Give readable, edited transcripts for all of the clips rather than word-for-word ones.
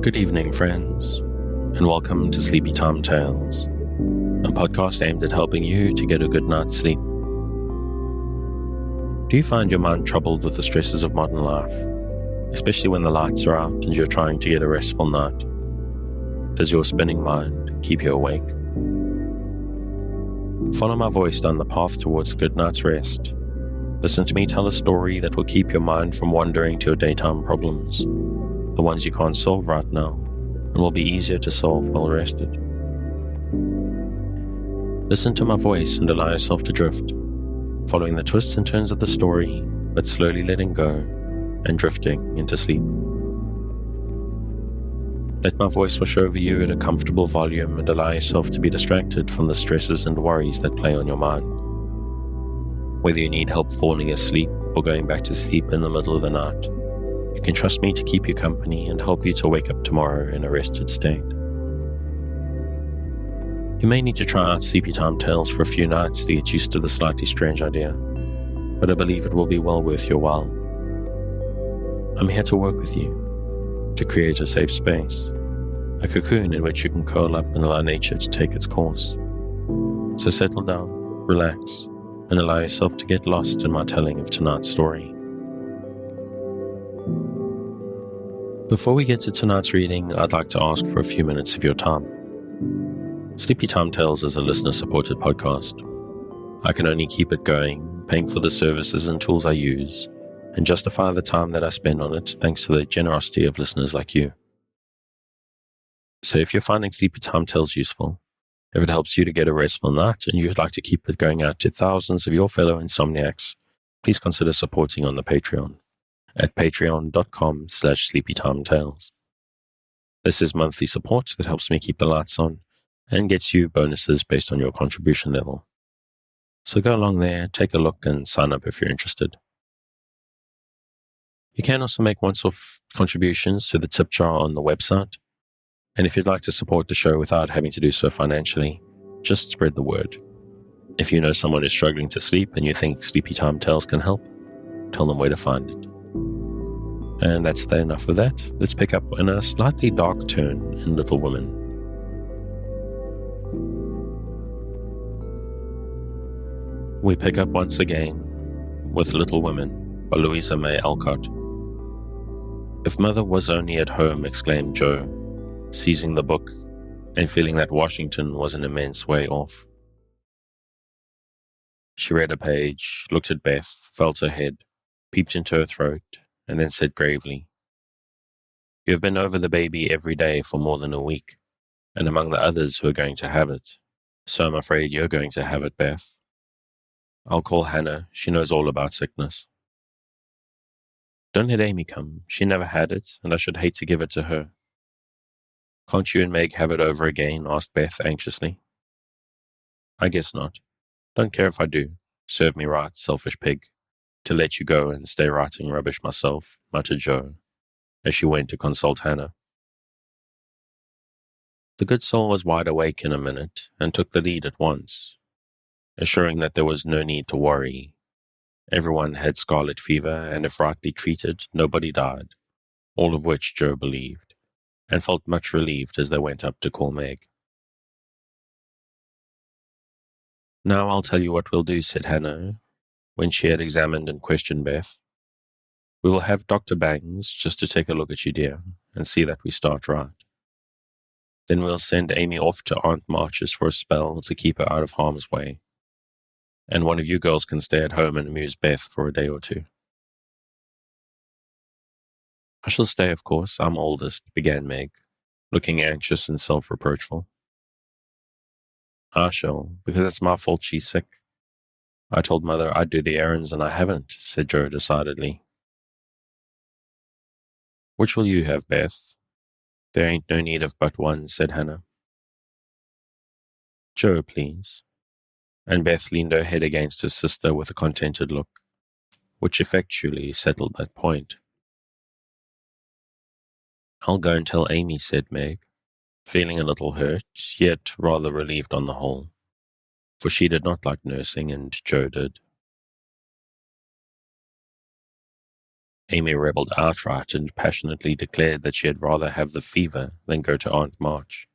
Good evening, friends, and welcome to Sleepy Time Tales, a podcast aimed at helping you to get a good night's sleep. Do you find your mind troubled with the stresses of modern life, especially when the lights are out and you're trying to get a restful night? Does your spinning mind keep you awake? Follow my voice down the path towards a good night's rest. Listen to me tell a story that will keep your mind from wandering to your daytime problems, the ones you can't solve right now, and will be easier to solve well rested. Listen to my voice and allow yourself to drift, following the twists and turns of the story, but slowly letting go and drifting into sleep. Let my voice wash over you at a comfortable volume and allow yourself to be distracted from the stresses and worries that play on your mind. Whether you need help falling asleep or going back to sleep in the middle of the night, you can trust me to keep you company and help you to wake up tomorrow in a rested state. You may need to try out Sleepy Time Tales for a few nights to get used to the slightly strange idea, but I believe it will be well worth your while. I'm here to work with you, to create a safe space, a cocoon in which you can curl up and allow nature to take its course. So settle down, relax, and allow yourself to get lost in my telling of tonight's story. Before we get to tonight's reading, I'd like to ask for a few minutes of your time. Sleepy Time Tales is a listener-supported podcast. I can only keep it going, paying for the services and tools I use, and justify the time that I spend on it thanks to the generosity of listeners like you. So if you're finding Sleepy Time Tales useful, if it helps you to get a restful night and you'd like to keep it going out to thousands of your fellow insomniacs, please consider supporting on the Patreon at patreon.com/sleepytimetales. This is monthly support that helps me keep the lights on and gets you bonuses based on your contribution level. So go along there, take a look, and sign up if you're interested. You can also make once-off contributions to the tip jar on the website. And if you'd like to support the show without having to do so financially, just spread the word. If you know someone who's struggling to sleep and you think Sleepy Time Tales can help, tell them where to find it. And that's enough of that. Let's pick up in a slightly dark turn in Little Women. We pick up once again with Little Women by Louisa May Alcott. If Mother was only at home, exclaimed Jo, seizing the book and feeling that Washington was an immense way off. She read a page, looked at Beth, felt her head, peeped into her throat, and then said gravely, "You have been over the baby every day for more than a week, and among the others who are going to have it, so I'm afraid you're going to have it, Beth. I'll call Hannah, she knows all about sickness." "Don't let Amy come, she never had it, and I should hate to give it to her." "Can't you and Meg have it over again?" asked Beth anxiously. "I guess not. Don't care if I do. Serve me right, selfish pig. To let you go and stay writing rubbish myself," muttered Jo, as she went to consult Hannah. The good soul was wide awake in a minute and took the lead at once, assuring that there was no need to worry. Everyone had scarlet fever, and if rightly treated, nobody died, all of which Jo believed, and felt much relieved as they went up to call Meg. "Now I'll tell you what we'll do," said Hannah, when she had examined and questioned Beth. "We will have Dr. Bangs just to take a look at you, dear, and see that we start right. Then we'll send Amy off to Aunt March's for a spell to keep her out of harm's way. And one of you girls can stay at home and amuse Beth for a day or two." "I shall stay, of course. I'm oldest," began Meg, looking anxious and self-reproachful. "I shall, because it's my fault she's sick. I told Mother I'd do the errands and I haven't," said Jo decidedly. "Which will you have, Beth?" "There ain't no need of but one," said Hannah. "Jo, please." And Beth leaned her head against her sister with a contented look, which effectually settled that point. "I'll go and tell Amy," said Meg, feeling a little hurt, yet rather relieved on the whole, for she did not like nursing and Jo did. Amy rebelled outright and passionately declared that she had rather have the fever than go to Aunt March.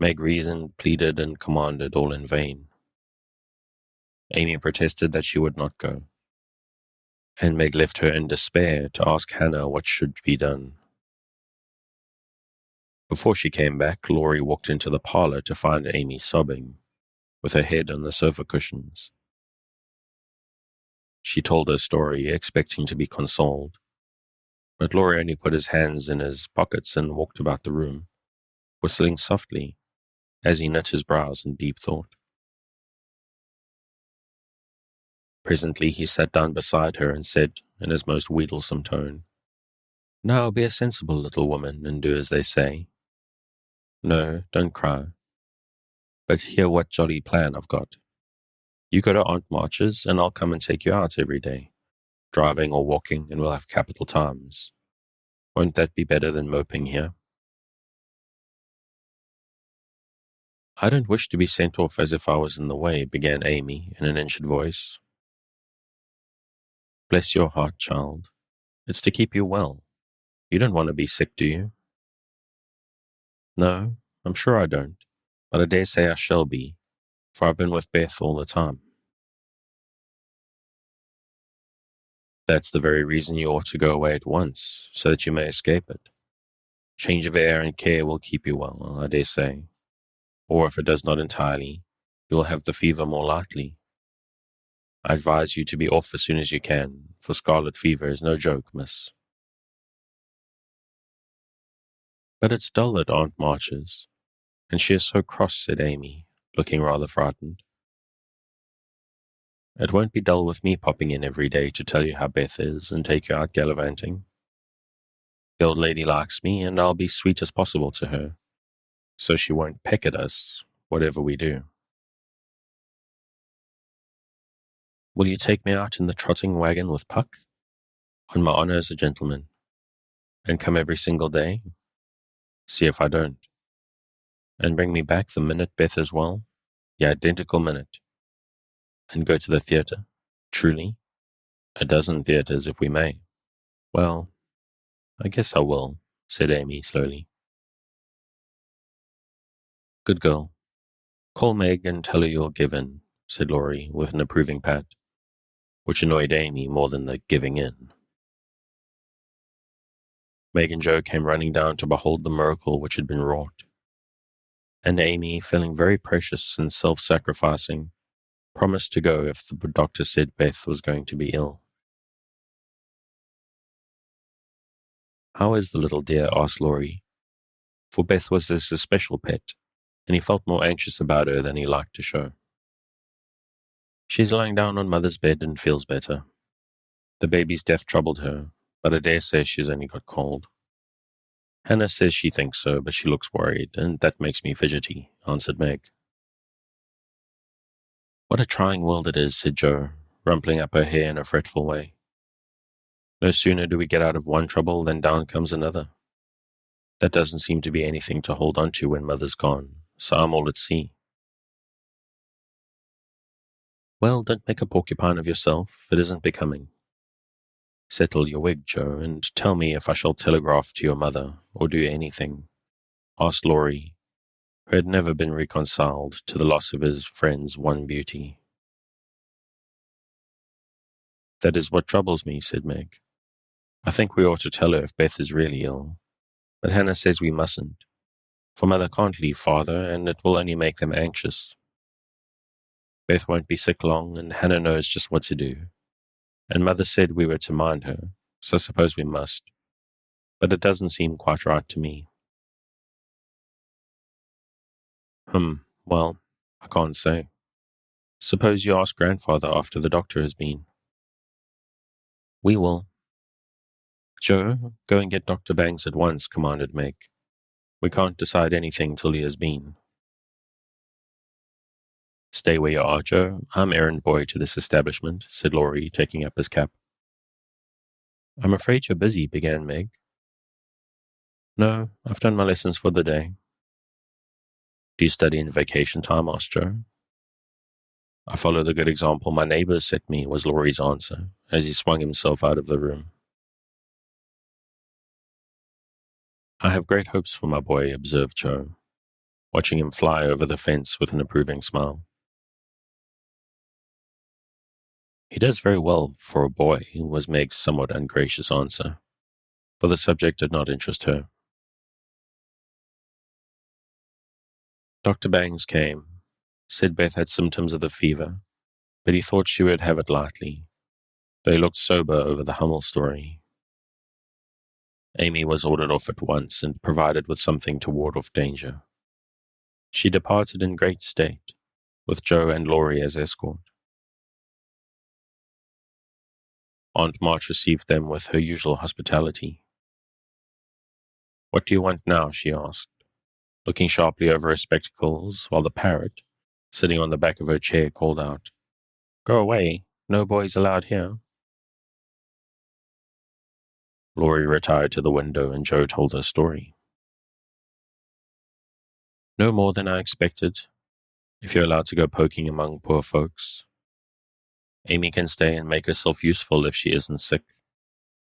Meg reasoned, pleaded, and commanded, all in vain. Amy protested that she would not go, and Meg left her in despair to ask Hannah what should be done. Before she came back, Laurie walked into the parlor to find Amy sobbing, with her head on the sofa cushions. She told her story, expecting to be consoled, but Laurie only put his hands in his pockets and walked about the room, whistling softly as he knit his brows in deep thought. Presently he sat down beside her and said, in his most wheedlesome tone, "Now be a sensible little woman and do as they say. No, don't cry. But hear what jolly plan I've got. You go to Aunt March's and I'll come and take you out every day, driving or walking, and we'll have capital times. Won't that be better than moping here?" "I don't wish to be sent off as if I was in the way," began Amy in an injured voice. "Bless your heart, child. It's to keep you well. You don't want to be sick, do you?" "No, I'm sure I don't, but I dare say I shall be, for I've been with Beth all the time." "That's the very reason you ought to go away at once, so that you may escape it. Change of air and care will keep you well, I dare say. Or if it does not entirely, you will have the fever more lightly. I advise you to be off as soon as you can, for scarlet fever is no joke, miss." "But it's dull at Aunt March's, and she is so cross," said Amy, looking rather frightened. "It won't be dull with me popping in every day to tell you how Beth is and take you out gallivanting. The old lady likes me, and I'll be sweet as possible to her, so she won't peck at us, whatever we do." "Will you take me out in the trotting wagon with Puck?" "On my honor as a gentleman." "And come every single day?" "See if I don't." "And bring me back the minute Beth is well?" "The identical minute." "And go to the theatre?" "Truly?" "A dozen theatres, if we may." "Well, I guess I will," said Amy slowly. "Good girl. Call Meg and tell her you'll give in," said Laurie, with an approving pat, which annoyed Amy more than the giving in. Meg and Joe came running down to behold the miracle which had been wrought, and Amy, feeling very precious and self-sacrificing, promised to go if the doctor said Beth was going to be ill. "How is the little dear?" asked Laurie, for Beth was his especial pet, and he felt more anxious about her than he liked to show. "She's lying down on Mother's bed and feels better. The baby's death troubled her, but I dare say she's only got cold." "Hannah says she thinks so, but she looks worried, and that makes me fidgety," answered Meg. "What a trying world it is," said Joe, rumpling up her hair in a fretful way. "No sooner do we get out of one trouble than down comes another. That doesn't seem to be anything to hold on to when Mother's gone, so I'm all at sea." "Well, don't make a porcupine of yourself. It isn't becoming. Settle your wig, Joe, and tell me if I shall telegraph to your mother, or do anything," asked Laurie, who had never been reconciled to the loss of his friend's one beauty. "That is what troubles me," said Meg. "I think we ought to tell her if Beth is really ill, but Hannah says we mustn't, for Mother can't leave Father, and it will only make them anxious. Beth won't be sick long, and Hannah knows just what to do, and Mother said we were to mind her, so I suppose we must, but it doesn't seem quite right to me." Well, I can't say. Suppose you ask Grandfather after the doctor has been." "We will." "Joe, go and get Dr. Banks at once," commanded Meg. "We can't decide anything till he has been." "Stay where you are, Joe. I'm errand boy to this establishment," said Laurie, taking up his cap. "I'm afraid you're busy," began Meg. "No, I've done my lessons for the day." "Do you study in vacation time?" asked Joe. I follow the good example my neighbours set me, was Laurie's answer, as he swung himself out of the room. I have great hopes for my boy, observed Joe, watching him fly over the fence with an approving smile. He does very well for a boy, was Meg's somewhat ungracious answer, for the subject did not interest her. Dr. Bangs came, said Beth had symptoms of the fever, but he thought she would have it lightly, though he looked sober over the Hummel story. Amy was ordered off at once and provided with something to ward off danger. She departed in great state, with Joe and Laurie as escort. Aunt March received them with her usual hospitality. "What do you want now?" she asked, looking sharply over her spectacles, while the parrot, sitting on the back of her chair, called out, "Go away, no boys allowed here." Laurie retired to the window and Joe told her story. "No more than I expected, if you're allowed to go poking among poor folks. Amy can stay and make herself useful if she isn't sick,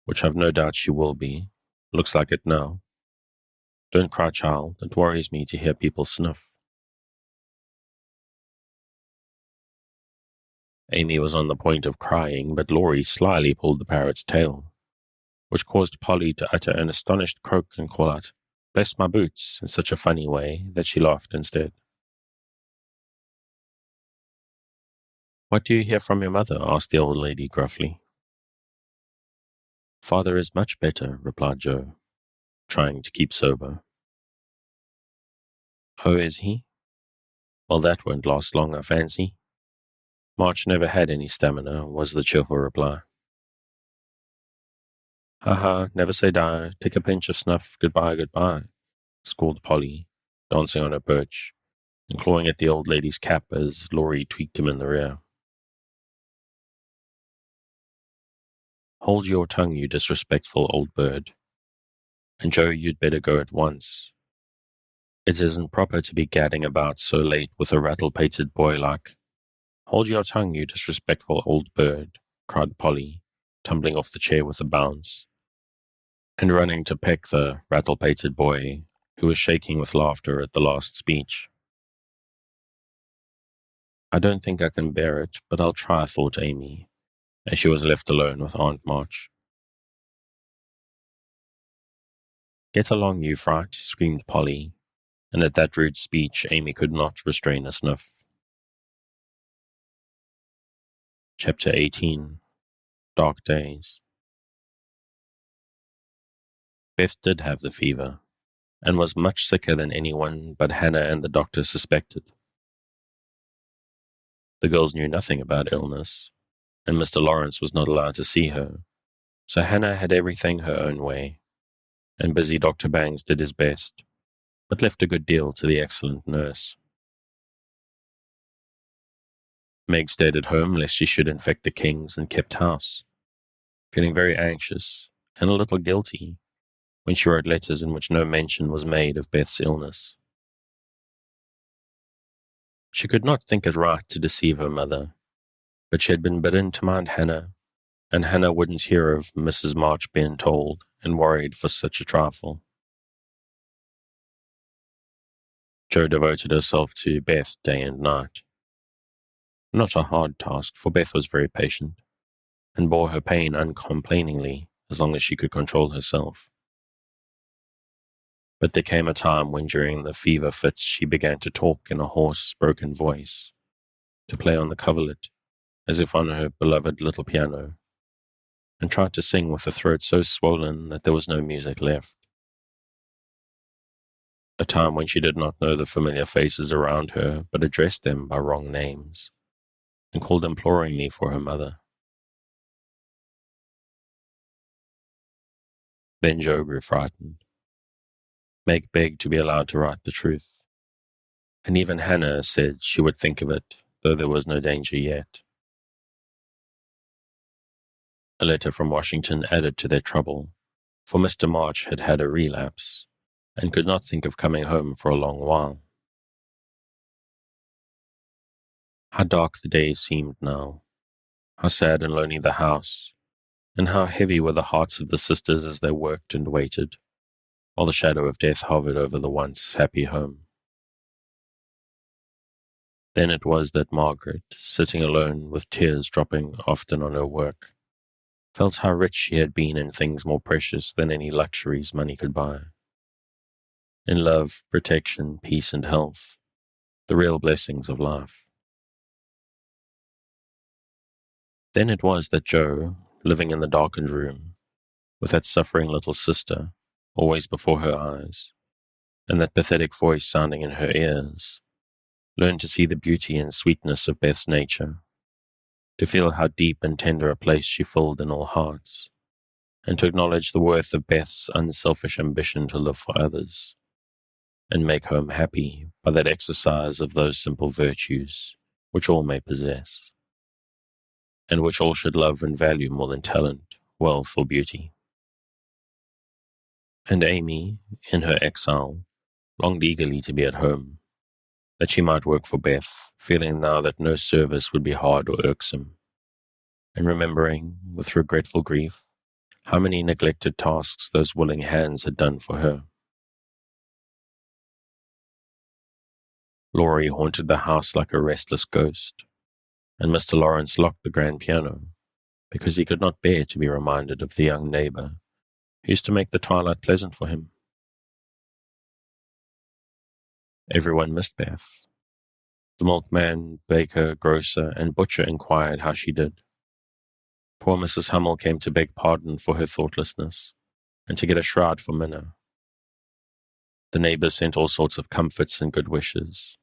which I've no doubt she will be. Looks like it now. Don't cry, child. It worries me to hear people sniff." Amy was on the point of crying, but Laurie slyly pulled the parrot's tail, which caused Polly to utter an astonished croak and call out, "Bless my boots," in such a funny way that she laughed instead. "What do you hear from your mother?" asked the old lady gruffly. "Father is much better," replied Joe, trying to keep sober. "Oh, is he? Well, that won't last long, I fancy. March never had any stamina," was the cheerful reply. "Ha ha, never say die. Take a pinch of snuff. Goodbye, goodbye," squalled Polly, dancing on her perch, and clawing at the old lady's cap as Laurie tweaked him in the rear. "Hold your tongue, you disrespectful old bird. And Joe, you'd better go at once. It isn't proper to be gadding about so late with a rattle-pated boy like—" "Hold your tongue, you disrespectful old bird," cried Polly, tumbling off the chair with a bounce, and running to peck the rattle-pated boy, who was shaking with laughter at the last speech. "I don't think I can bear it, but I'll try," thought Amy, as she was left alone with Aunt March. "Get along, you fright," screamed Polly, and at that rude speech Amy could not restrain a sniff. Chapter 18. Dark Days. Beth did have the fever, and was much sicker than anyone but Hannah and the doctor suspected. The girls knew nothing about illness, and Mr. Lawrence was not allowed to see her, so Hannah had everything her own way, and busy Dr. Bangs did his best, but left a good deal to the excellent nurse. Meg stayed at home lest she should infect the Kings and kept house, feeling very anxious and a little guilty when she wrote letters in which no mention was made of Beth's illness. She could not think it right to deceive her mother, but she had been bidden to mind Hannah, and Hannah wouldn't hear of Mrs. March being told and worried for such a trifle. Jo devoted herself to Beth day and night. Not a hard task, for Beth was very patient, and bore her pain uncomplainingly as long as she could control herself. But there came a time when during the fever fits she began to talk in a hoarse, broken voice, to play on the coverlet, as if on her beloved little piano, and tried to sing with a throat so swollen that there was no music left. A time when she did not know the familiar faces around her, but addressed them by wrong names, and called imploringly for her mother. Then Jo grew frightened. Meg begged to be allowed to write the truth, and even Hannah said she would think of it, though there was no danger yet. A letter from Washington added to their trouble, for Mr. March had had a relapse, and could not think of coming home for a long while. How dark the days seemed now, how sad and lonely the house, and how heavy were the hearts of the sisters as they worked and waited, while the shadow of death hovered over the once happy home. Then it was that Margaret, sitting alone with tears dropping often on her work, felt how rich she had been in things more precious than any luxuries money could buy. In love, protection, peace, and health, the real blessings of life. Then it was that Jo, living in the darkened room, with that suffering little sister always before her eyes, and that pathetic voice sounding in her ears, learned to see the beauty and sweetness of Beth's nature, to feel how deep and tender a place she filled in all hearts, and to acknowledge the worth of Beth's unselfish ambition to live for others, and make home happy by that exercise of those simple virtues which all may possess, and which all should love and value more than talent, wealth, or beauty. And Amy, in her exile, longed eagerly to be at home, that she might work for Beth, feeling now that no service would be hard or irksome, and remembering, with regretful grief, how many neglected tasks those willing hands had done for her. Laurie haunted the house like a restless ghost, and Mr. Lawrence locked the grand piano, because he could not bear to be reminded of the young neighbour who used to make the twilight pleasant for him. Everyone missed Beth. The milkman, baker, grocer, and butcher inquired how she did. Poor Mrs. Hummel came to beg pardon for her thoughtlessness, and to get a shroud for Minna. The neighbours sent all sorts of comforts and good wishes,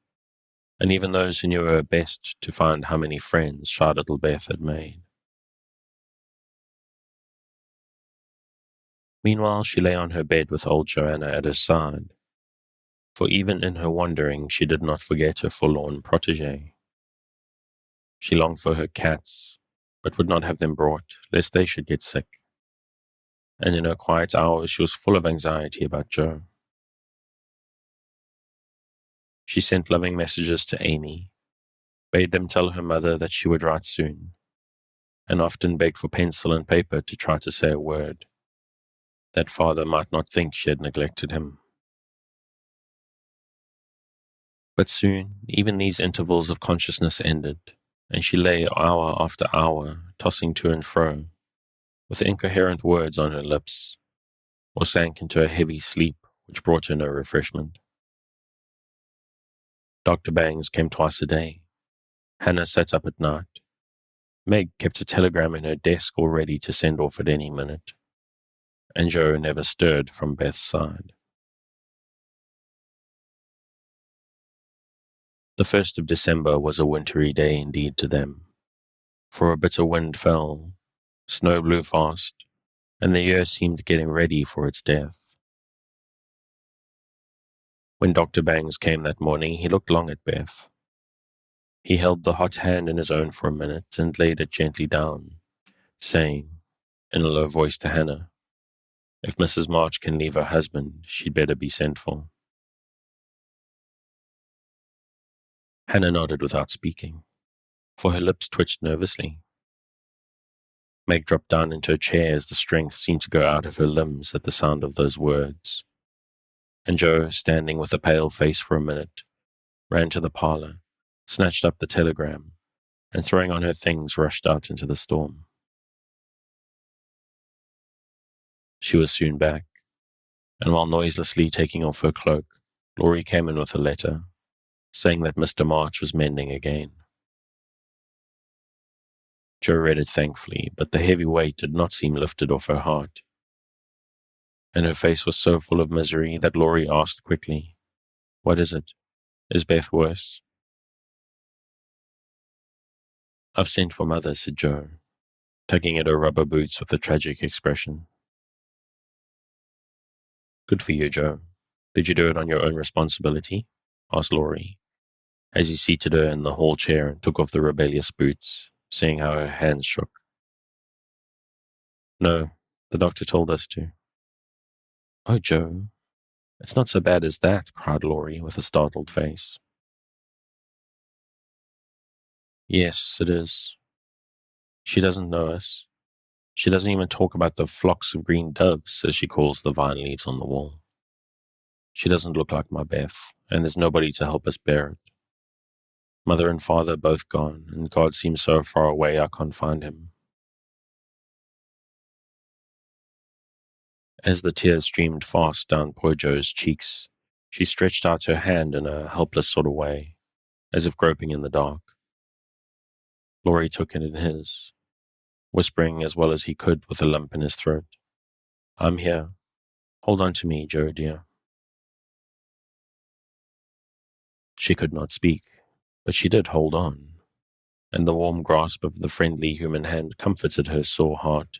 and even those who knew her best to find how many friends shy little Beth had made. Meanwhile, she lay on her bed with old Joanna at her side, for even in her wandering she did not forget her forlorn protégé. She longed for her cats, but would not have them brought, lest they should get sick. And in her quiet hours she was full of anxiety about Jo. She sent loving messages to Amy, bade them tell her mother that she would write soon, and often begged for pencil and paper to try to say a word, that father might not think she had neglected him. But soon, even these intervals of consciousness ended, and she lay hour after hour, tossing to and fro, with incoherent words on her lips, or sank into a heavy sleep which brought her no refreshment. Dr. Bangs came twice a day. Hannah sat up at night. Meg kept a telegram in her desk all ready to send off at any minute, and Jo never stirred from Beth's side. The 1st of December was a wintry day indeed to them, for a bitter wind fell, snow blew fast, and the year seemed getting ready for its death. When Dr. Bangs came that morning, he looked long at Beth. He held the hot hand in his own for a minute and laid it gently down, saying, in a low voice to Hannah, if Mrs. March can leave her husband, she'd better be sent for. Hannah nodded without speaking, for her lips twitched nervously. Meg dropped down into her chair as the strength seemed to go out of her limbs at the sound of those words, and Jo, standing with a pale face for a minute, ran to the parlour, snatched up the telegram, and throwing on her things, rushed out into the storm. She was soon back, and while noiselessly taking off her cloak, Laurie came in with a letter, saying that Mr. March was mending again. Jo read it thankfully, but the heavy weight did not seem lifted off her heart, and her face was so full of misery that Laurie asked quickly, "What is it? Is Beth worse?" "I've sent for Mother," said Jo, tugging at her rubber boots with a tragic expression. "Good for you, Jo. Did you do it on your own responsibility?" asked Laurie, as he seated her in the hall chair and took off the rebellious boots, seeing how her hands shook. "No, the doctor told us to." "Oh, Jo, it's not so bad as that," cried Laurie with a startled face. Yes, it is. She doesn't know us. She doesn't even talk about the flocks of green doves, as she calls the vine leaves on the wall. She doesn't look like my Beth, and there's nobody to help us bear it. Mother and father both gone, and God seems so far away I can't find him. As the tears streamed fast down poor Jo's cheeks, she stretched out her hand in a helpless sort of way, as if groping in the dark. Laurie took it in his, whispering as well as he could with a lump in his throat, "I'm here. Hold on to me, Jo, dear." She could not speak, but she did hold on, and the warm grasp of the friendly human hand comforted her sore heart,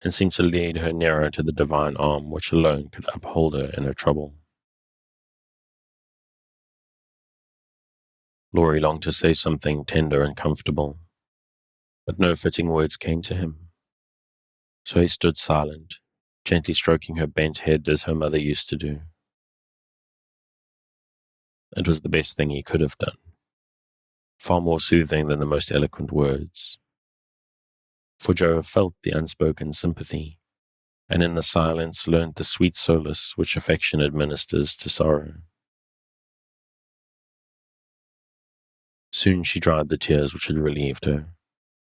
and seemed to lead her nearer to the divine arm which alone could uphold her in her trouble. Laurie longed to say something tender and comfortable, but no fitting words came to him. So he stood silent, gently stroking her bent head as her mother used to do. It was the best thing he could have done, far more soothing than the most eloquent words. For Jo felt the unspoken sympathy, and in the silence learned the sweet solace which affection administers to sorrow. Soon she dried the tears which had relieved her,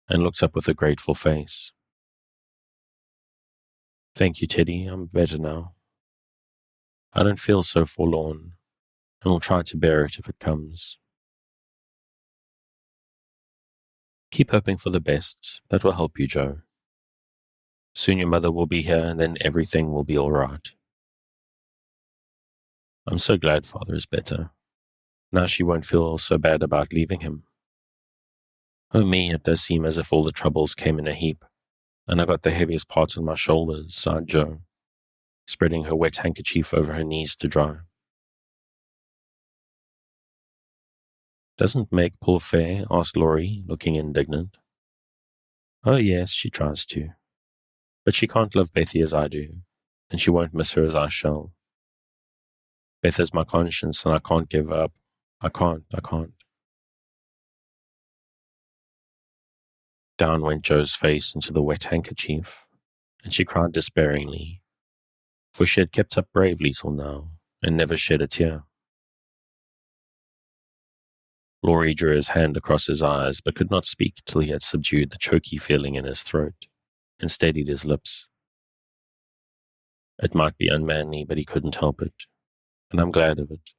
and looked up with a grateful face. "Thank you, Teddy, I'm better now. I don't feel so forlorn, and will try to bear it if it comes. Keep hoping for the best, that will help you, Jo. Soon your mother will be here, and then everything will be all right. I'm so glad father is better. Now she won't feel so bad about leaving him. Oh me, it does seem as if all the troubles came in a heap, and I got the heaviest part on my shoulders," sighed Jo, spreading her wet handkerchief over her knees to dry. "Doesn't Meg pull fair?" asked Laurie, looking indignant. "Oh yes, she tries to. But she can't love Bethy as I do, and she won't miss her as I shall. Beth is my conscience, and I can't give up. I can't. Down went Jo's face into the wet handkerchief, and she cried despairingly, for she had kept up bravely till now, and never shed a tear. Laurie drew his hand across his eyes, but could not speak till he had subdued the choky feeling in his throat, and steadied his lips. It might be unmanly, but he couldn't help it, and I'm glad of it.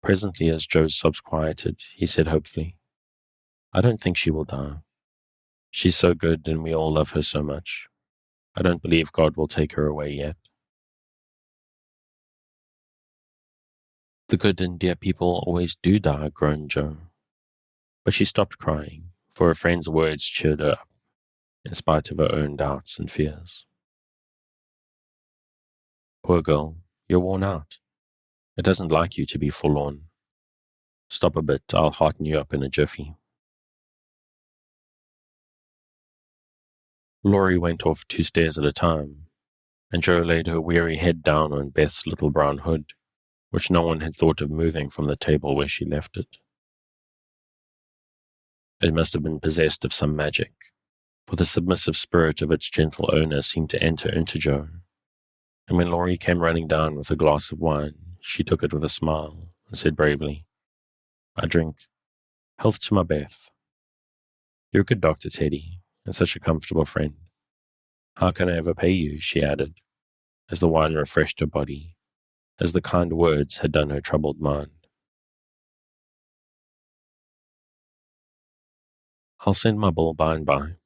Presently, as Jo's sobs quieted, he said hopefully, "I don't think she will die. She's so good, and we all love her so much. I don't believe God will take her away yet." "The good and dear people always do die," groaned Jo. But she stopped crying, for her friend's words cheered her up, in spite of her own doubts and fears. "Poor girl, you're worn out. It doesn't like you to be forlorn. Stop a bit, I'll hearten you up in a jiffy." Laurie went off 2 stairs at a time, and Jo laid her weary head down on Beth's little brown hood, which no one had thought of moving from the table where she left it. It must have been possessed of some magic, for the submissive spirit of its gentle owner seemed to enter into Jo, and when Laurie came running down with a glass of wine, she took it with a smile and said bravely, "I drink. Health to my Beth. You're a good doctor, Teddy, and such a comfortable friend. How can I ever pay you?" she added, as the wine refreshed her body, as the kind words had done her troubled mind. "I'll send my bill by and by,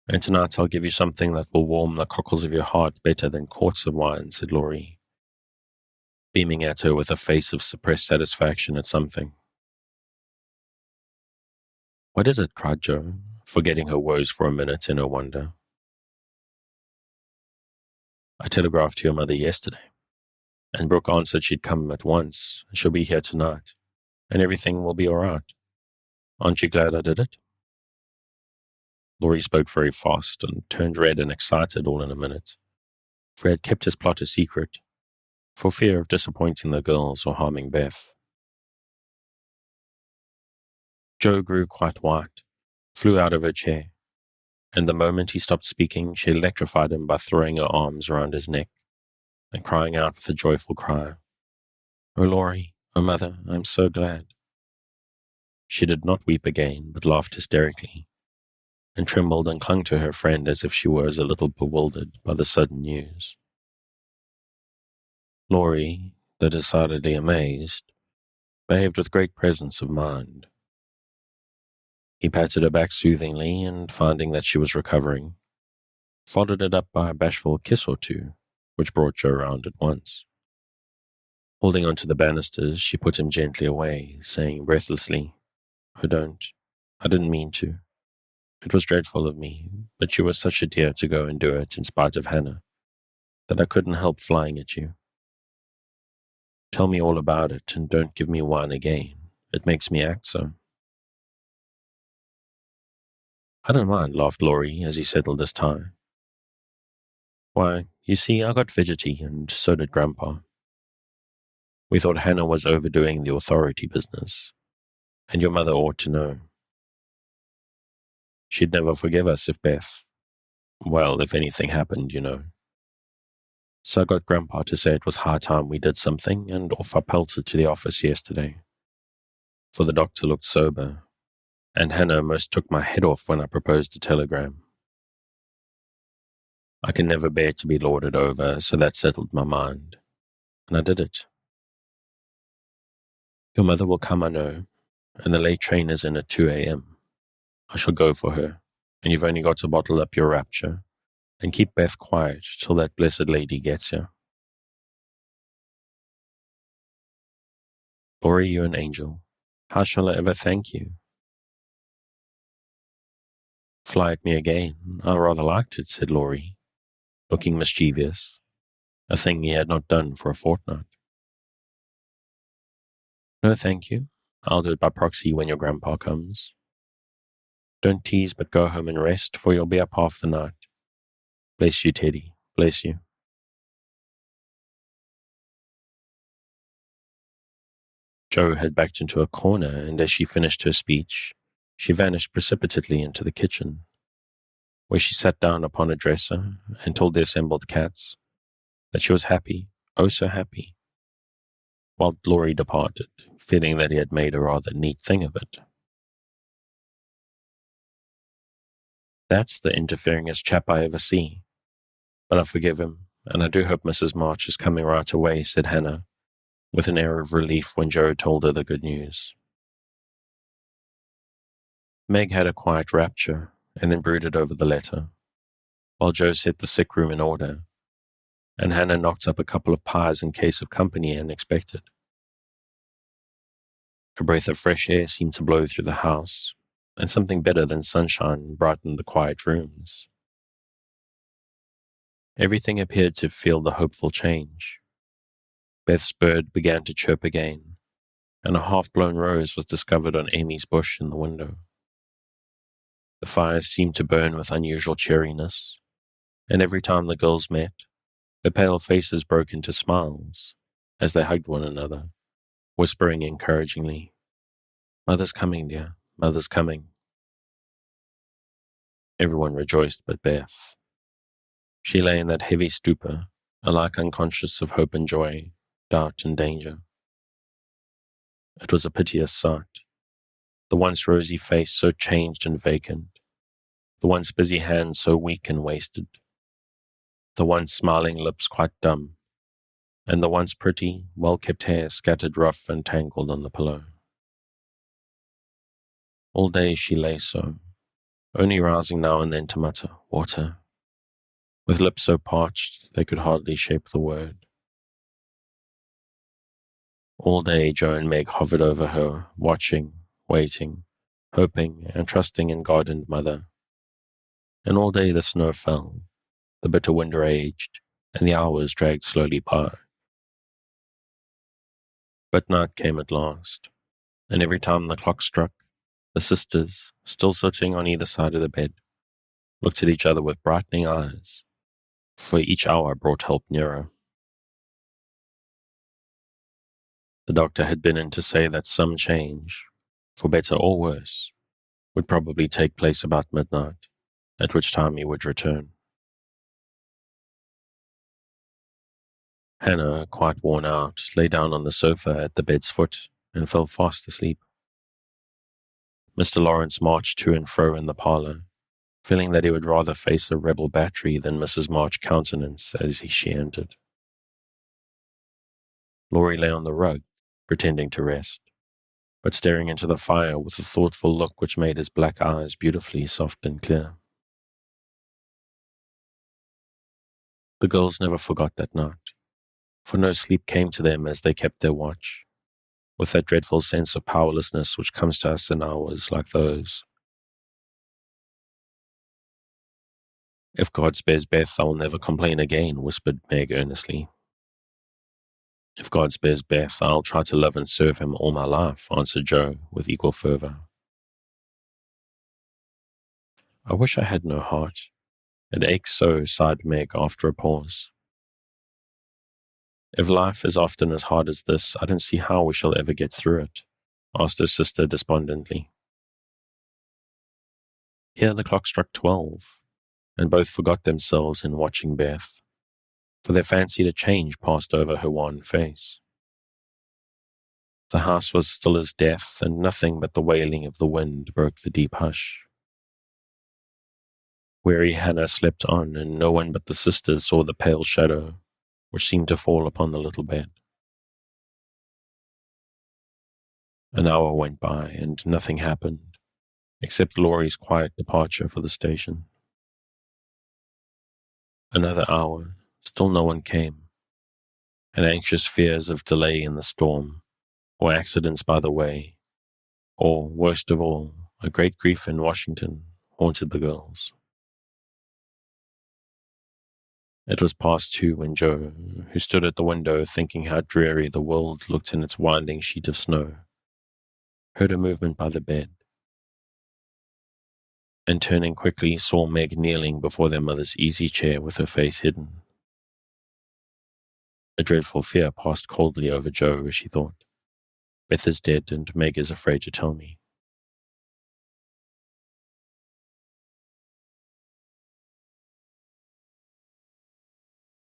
and tonight I'll give you something that will warm the cockles of your heart better than quarts of wine," said Laurie, beaming at her with a face of suppressed satisfaction at something. "What is it?" cried Jo, forgetting her woes for a minute in her wonder. "I telegraphed to your mother yesterday, and Brooke answered she'd come at once. She'll be here tonight, and everything will be all right. Aren't you glad I did it?" Laurie spoke very fast and turned red and excited all in a minute, for he had kept his plot a secret, for fear of disappointing the girls or harming Beth. Jo grew quite white, flew out of her chair, and the moment he stopped speaking, she electrified him by throwing her arms around his neck and crying out with a joyful cry, "Oh, Laurie, oh, Mother, I'm so glad." She did not weep again, but laughed hysterically, and trembled and clung to her friend as if she was a little bewildered by the sudden news. Laurie, though decidedly amazed, behaved with great presence of mind. He patted her back soothingly, and finding that she was recovering, followed it up by a bashful kiss or two, which brought Jo round at once. Holding on to the banisters, she put him gently away, saying breathlessly, "Oh, don't. I didn't mean to. It was dreadful of me, but you were such a dear to go and do it in spite of Hannah, that I couldn't help flying at you. Tell me all about it, and don't give me wine again. It makes me act so." "I don't mind," laughed Laurie as he settled his tie. "Why, you see, I got fidgety, and so did Grandpa. We thought Hannah was overdoing the authority business, and your mother ought to know. She'd never forgive us if if anything happened, you know. So I got Grandpa to say it was high time we did something, and off I pelted to the office yesterday. For the doctor looked sober, and Hannah almost took my head off when I proposed a telegram. I can never bear to be lorded over, so that settled my mind, and I did it. Your mother will come, I know, and the late train is in at 2 a.m. I shall go for her, and you've only got to bottle up your rapture and keep Beth quiet till that blessed lady gets here. Laurie, you're an angel. How shall I ever thank you?" "Fly at me again. I rather liked it," said Laurie, looking mischievous, a thing he had not done for a fortnight. "No, thank you. I'll do it by proxy when your grandpa comes. Don't tease, but go home and rest, for you'll be up half the night. Bless you, Teddy. Bless you." Jo had backed into a corner, and as she finished her speech, she vanished precipitately into the kitchen, where she sat down upon a dresser and told the assembled cats that she was happy, oh so happy, while Laurie departed, feeling that he had made a rather neat thing of it. "That's the interferingest chap I ever see. But I forgive him, and I do hope Mrs. March is coming right away," said Hannah, with an air of relief when Jo told her the good news. Meg had a quiet rapture, and then brooded over the letter, while Jo set the sick room in order, and Hannah knocked up a couple of pies in case of company unexpected. A breath of fresh air seemed to blow through the house, and something better than sunshine brightened the quiet rooms. Everything appeared to feel the hopeful change. Beth's bird began to chirp again, and a half-blown rose was discovered on Amy's bush in the window. The fire seemed to burn with unusual cheeriness, and every time the girls met, the pale faces broke into smiles as they hugged one another, whispering encouragingly, "Mother's coming, dear, Mother's coming." Everyone rejoiced but Beth. She lay in that heavy stupor, alike unconscious of hope and joy, doubt and danger. It was a piteous sight. The once rosy face so changed and vacant, the once busy hands so weak and wasted, the once smiling lips quite dumb, and the once pretty, well-kept hair scattered rough and tangled on the pillow. All day she lay so, only rousing now and then to mutter, "Water," with lips so parched they could hardly shape the word. All day Jo and Meg hovered over her, watching, waiting, hoping and trusting in God and Mother. And all day the snow fell, the bitter wind raged, and the hours dragged slowly by. But night came at last, and every time the clock struck, the sisters, still sitting on either side of the bed, looked at each other with brightening eyes, for each hour brought help nearer. The doctor had been in to say that some change, for better or worse, would probably take place about midnight, at which time he would return. Hannah, quite worn out, lay down on the sofa at the bed's foot and fell fast asleep. Mr. Lawrence marched to and fro in the parlour, feeling that he would rather face a rebel battery than Mrs. March's countenance as she entered. Laurie lay on the rug, pretending to rest, but staring into the fire with a thoughtful look which made his black eyes beautifully soft and clear. The girls never forgot that night, for no sleep came to them as they kept their watch, with that dreadful sense of powerlessness which comes to us in hours like those. "If God spares Beth, I will never complain again," whispered Meg earnestly. "If God spares Beth, I'll try to love and serve him all my life," answered Joe with equal fervour. "I wish I had no heart. It aches so," sighed Meg after a pause. "If life is often as hard as this, I don't see how we shall ever get through it," asked her sister despondently. Here the clock struck 12, and both forgot themselves in watching Beth, for they fancied a change passed over her wan face. The house was still as death, and nothing but the wailing of the wind broke the deep hush. Weary Hannah slept on, and no one but the sisters saw the pale shadow which seemed to fall upon the little bed. An hour went by, and nothing happened, except Laurie's quiet departure for the station. Another hour, still no one came, and anxious fears of delay in the storm, or accidents by the way, or, worst of all, a great grief in Washington, haunted the girls. It was past 2 when Joe, who stood at the window thinking how dreary the world looked in its winding sheet of snow, heard a movement by the bed, and turning quickly saw Meg kneeling before their mother's easy chair with her face hidden. A dreadful fear passed coldly over Joe as she thought, "Beth is dead and Meg is afraid to tell me."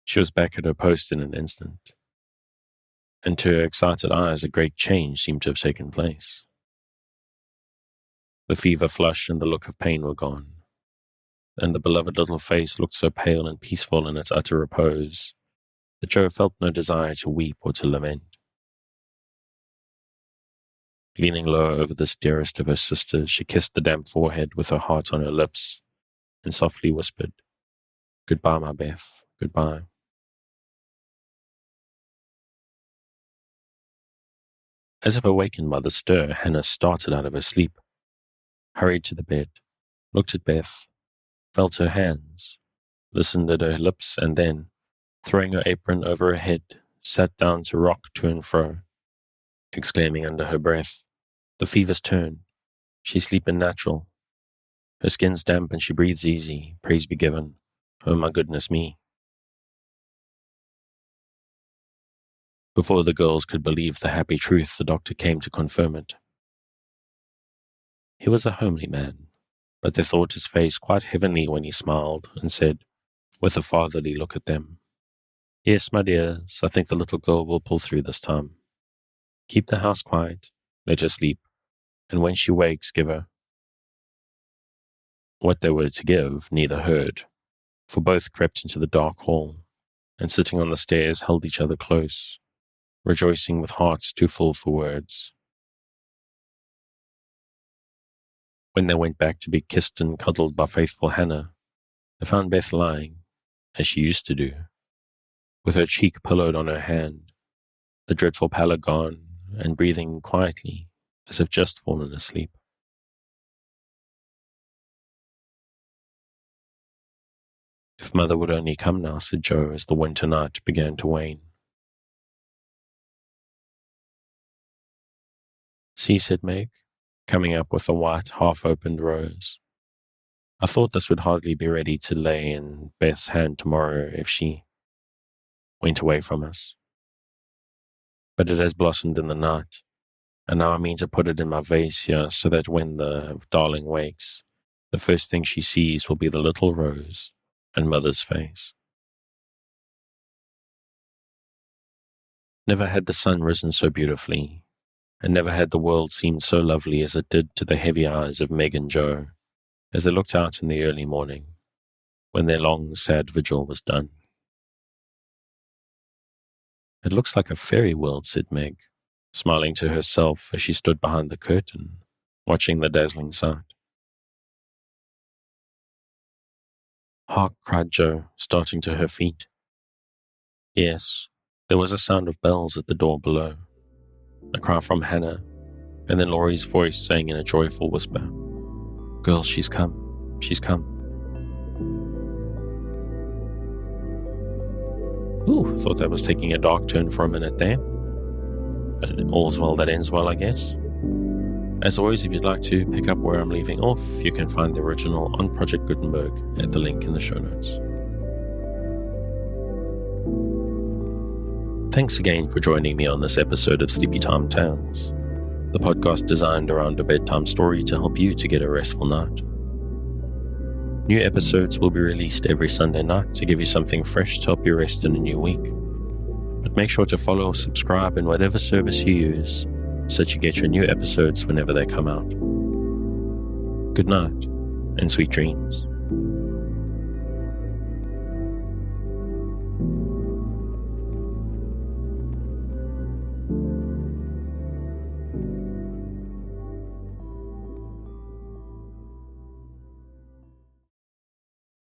She was back at her post in an instant, and to her excited eyes a great change seemed to have taken place. The fever flush and the look of pain were gone, and the beloved little face looked so pale and peaceful in its utter repose that Joe felt no desire to weep or to lament. Leaning low over this dearest of her sisters, she kissed the damp forehead with her heart on her lips, and softly whispered, "Goodbye, my Beth, goodbye." As if awakened by the stir, Hannah started out of her sleep, hurried to the bed, looked at Beth, felt her hands, listened at her lips, and then, throwing her apron over her head, sat down to rock to and fro, exclaiming under her breath, "The fever's turned. She's sleeping natural. Her skin's damp and she breathes easy. Praise be given. Oh my goodness me." Before the girls could believe the happy truth, the doctor came to confirm it. He was a homely man, but they thought his face quite heavenly when he smiled and said, with a fatherly look at them, "Yes, my dears, I think the little girl will pull through this time. Keep the house quiet, let her sleep, and when she wakes, give her." What they were to give, neither heard, for both crept into the dark hall, and sitting on the stairs held each other close, rejoicing with hearts too full for words. When they went back to be kissed and cuddled by faithful Hannah, they found Beth lying, as she used to do, with her cheek pillowed on her hand, the dreadful pallor gone, and breathing quietly, as if just fallen asleep. "If Mother would only come now," said Joe as the winter night began to wane. "See," said Meg, coming up with a white, half-opened rose. "I thought this would hardly be ready to lay in Beth's hand tomorrow if she went away from us. But it has blossomed in the night, And now I mean to put it in my vase here so that when the darling wakes, the first thing she sees will be the little rose and mother's face. Never had the sun risen so beautifully, and never had the world seemed so lovely as it did to the heavy eyes of Meg and Joe as they looked out in the early morning, when their long, sad vigil was done. "It looks like a fairy world," said Meg, smiling to herself as she stood behind the curtain, watching the dazzling sight. "Hark!" cried Joe, starting to her feet. Yes, there was a sound of bells at the door below, a cry from Hannah, and then Laurie's voice saying in a joyful whisper, "Girls, she's come, she's come." Ooh, thought that was taking a dark turn for a minute there. But all's well that ends well, I guess. As always, if you'd like to pick up where I'm leaving off, you can find the original on Project Gutenberg at the link in the show notes. Thanks again for joining me on this episode of Sleepy Time Tales, the podcast designed around a bedtime story to help you to get a restful night. New episodes will be released every Sunday night to give you something fresh to help you rest in a new week. But make sure to follow or subscribe in whatever service you use so that you get your new episodes whenever they come out. Good night and sweet dreams.